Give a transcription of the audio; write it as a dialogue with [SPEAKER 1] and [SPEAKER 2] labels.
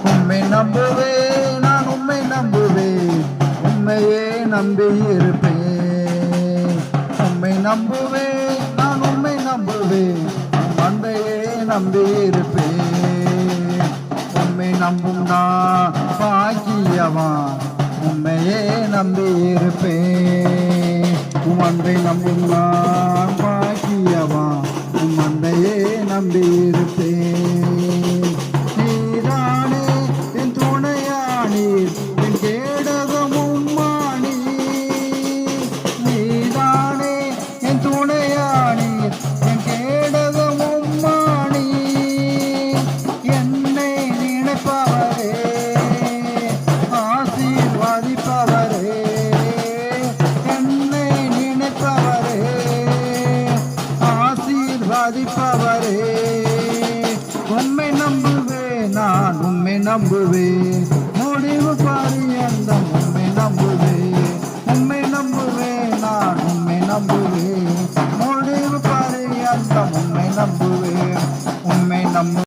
[SPEAKER 1] உம்மை நம்புவேன், நான் உம்மை நம்புவேன், உம்மையே நம்பியிருப்பேன். உம்மை நம்புவேன், நான் உம்மை நம்புவேன், அன்பையே நம்பியிருப்பேன். உம்மை நம்பும் நான் பாக்கியவான், உம்மையே நம்பியிருப்பேன். உம் அன்பை நம்பும் நான் பாக்கியவான், உம் அன்பையே நம்பியிருப்பேன். நீதானே என் துணையானீர், என் கேடகமும் மாணி. நீதானே என் துணையானீர், என் கேடகமும் மாணி. என்னை நினைப்பவரே, ஆசீர்வதிப்பவரே, என்னை நினைப்பவரே, ஆசீர்வதிப்பவரே. உம்மை நம்புவேன், நான் உம்மை நம்புவேன், முடிவு பரியந்தம் உம்மை நம்புவேன். உம்மை நம்புவேன், நான் உம்மை நம்புவேன், முடிவு பரியந்தம் உம்மை நம்புவேன். உம்மை நம்பு